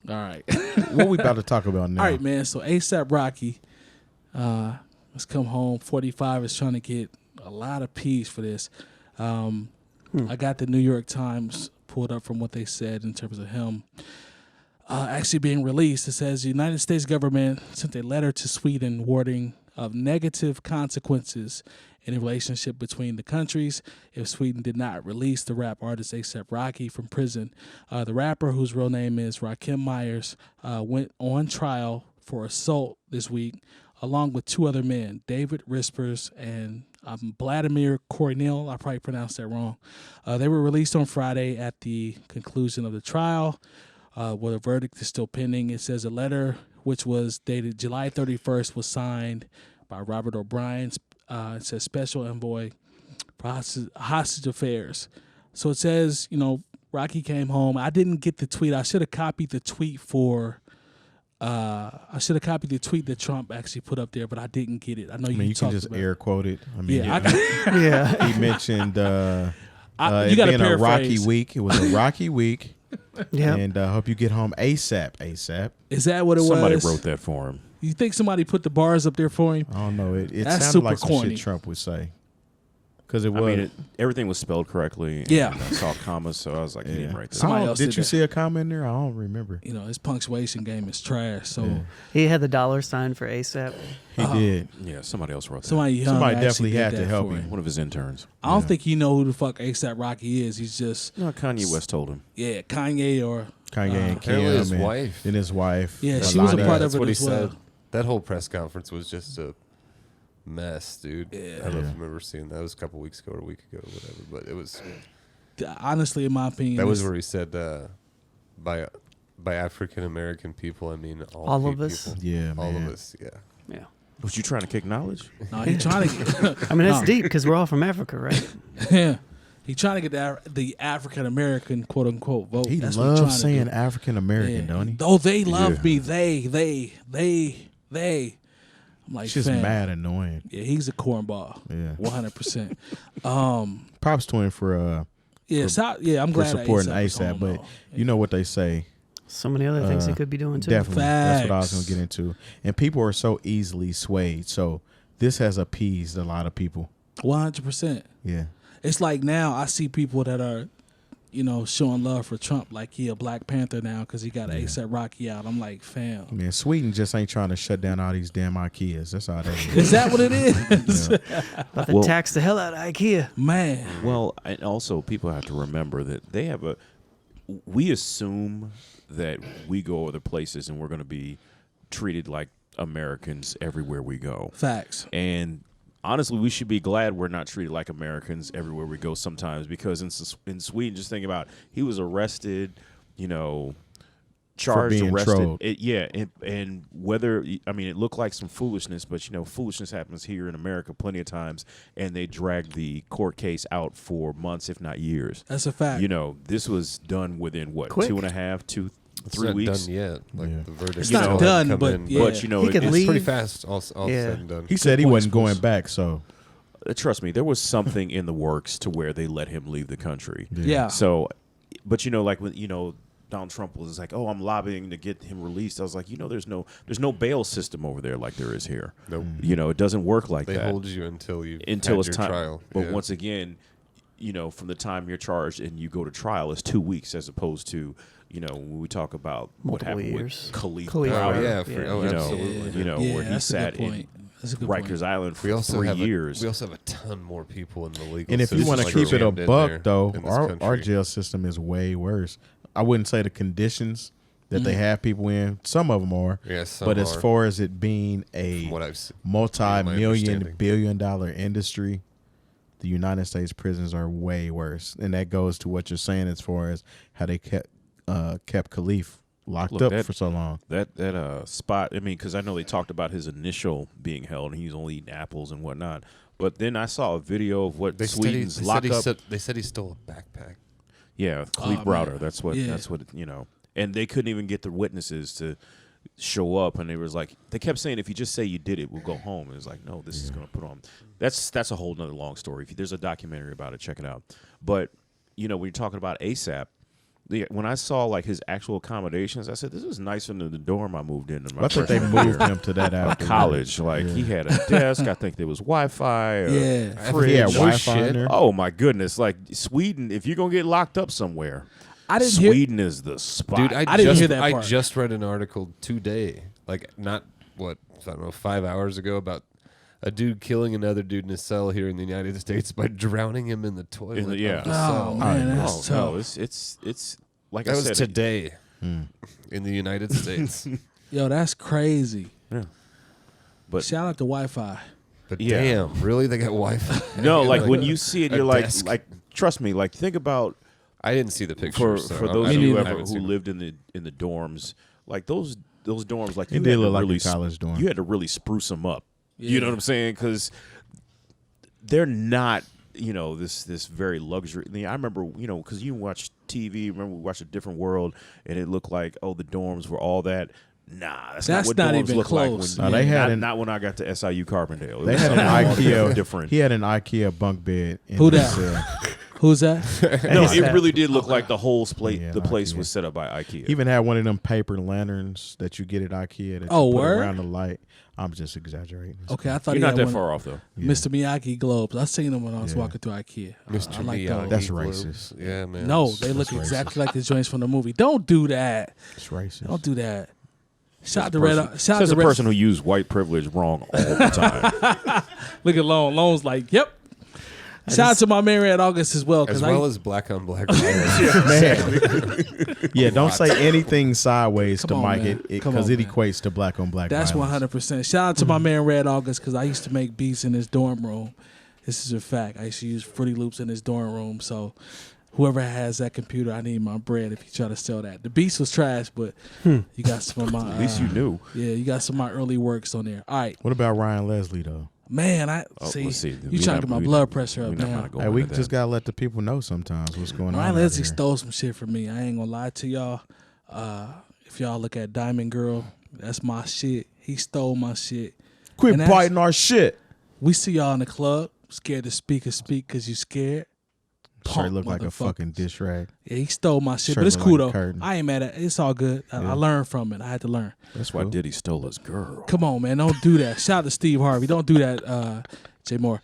All right. What we about to talk about now? All right, man. So ASAP Rocky has come home. 45 is trying to get a lot of peas for this. I got the New York Times pulled up from what they said in terms of him actually being released. It says the United States government sent a letter to Sweden warning of negative consequences in a relationship between the countries if Sweden did not release the rap artist ASAP Rocky from prison. The rapper, whose real name is Rakim Myers, went on trial for assault this week, along with two other men, David Rispers and Vladimir Kornil. I probably pronounced that wrong. They were released on Friday at the conclusion of the trial, where the verdict is still pending. It says a letter, which was dated July 31st, was signed by Robert O'Brien. It says Special Envoy for Hostage Affairs. So it says, Rocky came home. I didn't get the tweet. I should have copied the tweet that Trump actually put up there, but I didn't get it. I know you can just air quote it. I mean, yeah. He mentioned you it gotta being a rocky paraphrase. week. It was a rocky week. Yeah. And I hope you get home ASAP. ASAP. Is that what it Somebody was? wrote that for him. You think somebody put the bars up there for him? I don't know. It That's sounded super like some corny. shit Trump would say. Because it was. Everything was spelled correctly. Yeah. And I saw commas, so I was like, he didn't write this. Somebody else did did you that. see a comment in there? I don't remember. His punctuation game is trash. So He had the $sign for ASAP. He did. Yeah, somebody else wrote that. somebody young Somebody actually definitely did had to that help for him. One of his interns. I don't think he know who the fuck ASAP Rocky is. He's just No, Kanye West told him. Kanye or Kanye and Apparently his Kim wife. and his wife. Yeah, she was a Melania. part of That's it what he as well. said. That whole press conference was just a mess, dude. Yeah. I don't know if you remember seeing that. It was a couple weeks ago or a week ago or whatever. But it was. Honestly, in my opinion, That was where he said by African American people, I mean All of us? people. Yeah, All man. of us, yeah. Yeah. Was you trying to kick knowledge? No, he trying to. I mean, that's No. deep because we're all from Africa, right? Yeah, he trying to get the African American quote unquote vote. He That's what he loves trying to saying do. African American, don't he? Oh, they love Yeah. me. They. I'm like, It's just fam. mad annoying. Yeah, he's a cornball. Yeah. 100%. Props to him for I'm for glad supporting ASAP is ASAP, home, but though. you know what they say. So many other things he could be doing too. Definitely. That's what I was Facts. going to get into. And people are so easily swayed. So this has appeased a lot of people. 100%. Yeah. It's like now I see people that are, showing love for Trump like he a Black Panther now because he got ASAP Rocky out. I'm like, fam. Man, Sweden just ain't trying to shut down all these damn IKEAs. That's all that is. Is that what it is? About to tax the hell out of IKEA. Man. Well, and also people have to remember that they have we assume that we go other places and we're going to be treated like Americans everywhere we go. Facts. And honestly, we should be glad we're not treated like Americans everywhere we go sometimes, because in Sweden, just think about, he was arrested, charged, being arrested. trolled. And whether, it looked like some foolishness, but, foolishness happens here in America plenty of times, and they drag the court case out for months, if not years. That's a fact. This was done within, what, Quick. 2.5, It's 3 not weeks? done yet. Like Yeah. the verdict. It's still not hasn't done, come but in, yeah. But, He could it's it's leave. pretty fast. All Yeah. said and done. He said he point, wasn't going Spoolz. back, so. Trust me, there was something in the works to where they let him leave the country. Yeah. So, but like when Donald Trump was like, "Oh, I'm lobbying to get him released." I was like, there's no bail system over there like there is here. Nope. It doesn't work like They that hold you until you until it's your time. trial. But Yeah. once again, from the time you're charged and you go to trial is 2 weeks, as opposed to when we talk about what Multiple happened years. with Khalif Khalif Browder. Oh yeah, Yeah. absolutely. Yeah, Where he that's a good sat in point. That's a good Rikers point. Island for We also 3 have years. we also have a ton more people in the legal. And if you system, want to like, keep it a jammed in buck, there though, in this our country. jail system is way worse. I wouldn't say the conditions that they have people in. Some of them are. Yeah, some but as are, far as it being a from what I've seen, multi-million, understanding. billion-dollar industry, the United States prisons are way worse. And that goes to what you're saying as far as how they kept 𝐀𝐄𝐿 locked Look, up that- for so long. That spot, because I know they talked about his initial being held, and he's only eating apples and whatnot. But then I saw a video of what Sweden's lockup. They said he stole a backpack. Yeah, Khalif Oh, Browder. man. That's what. Yeah. That's what. And they couldn't even get the witnesses to show up, and they was like, they kept saying, if you just say you did it, we'll go home. And it was like, no, this is going to put on. That's a whole nother long story. There's a documentary about it. Check it out. But when you're talking about ASAP, when I saw like his actual accommodations, I said, "This is nicer than the dorm I moved into." I think they moved him to that after college. Like he had a desk. I think there was Wi-Fi. Fridge. He had Wi-Fi in there. Oh my goodness! Like Sweden, if you're gonna get locked up somewhere, Sweden is the spot. Dude, I didn't hear that I part. just read an article today, like not I don't know, 5 hours ago, about a dude killing another dude in a cell here in the United States by drowning him in the toilet. of the cell. Man, that's no, tough. it's like That I was said today in the United States. Yo, that's crazy. Yeah. But Shout out to Wi-Fi. But Yeah. damn, really? They got Wi-Fi? no, like when you see it, a you're desk. like trust me. Like think about I didn't see the picture. for those of you who lived in the dorms, like those dorms, like It did look like a college dorm. You had to really spruce them up. Yeah. You know what I'm saying? Because they're not, this very luxury. I mean, I remember, because you watch TV. Remember, we watched A Different World, and it looked like, the dorms were all that. Nah, that's not what not dorms even look close. like. No, they had not when I got to SIU Carbondale. It They was had an something IKEA different. He had an IKEA bunk bed. In Who his that? cell. Who's that? No, it really did look like the whole place. Yeah, The place IKEA. was set up by IKEA. He even had one of them paper lanterns that you get at IKEA that you put word? around the light. I'm just exaggerating. Okay, I thought You're he not had that one- far off though. Mr. Miyagi globes. I seen them when I was Yeah. walking through IKEA. Mr. I like Miyagi those. That's globes. racist. Yeah, man. No, they look That's exactly like the joints from the movie. Don't do that. It's racist. Don't do that. Shout out to Person- Red. Shout out Says to a Red. person who used white privilege wrong all the time. Look at Lone. Lone's like, yep. Shout out to my man Red August as well. As Cause well as black on black violence. Man. Yeah, don't say anything sideways Come to on, Mike man. Come because on, it man. equates to black on black that's violence. 100%. Shout out to my man Red August because I used to make beats in his dorm room. This is a fact. I used to use Fruity Loops in his dorm room. So whoever has that computer, I need my bread if you try to sell that. The beats was trash, but you got some of my. At least you knew. Yeah, you got some of my early works on there. All right, What about Ryan Leslie though? man. Let's see. You trying to get my blood pressure up now. Hey, we just gotta let the people know sometimes what's going on. Ryan out Leslie here. stole some shit from me. I ain't gonna lie to y'all. If y'all look at Diamond Girl, that's my shit. He stole my shit. Quit And that's- biting our shit. We see y'all in the club, scared to speak because you scared. Straight Punk look like a motherfuckers. fucking dish rag. Yeah, he stole my shit, Shirt but it's look cool like a though. curtain. I ain't mad at it. It's all good. I learned from it. I had to learn. That's why Diddy stole his girl. Come on, man. Don't do that. Shout out to Steve Harvey. Don't do that, Jay Moore.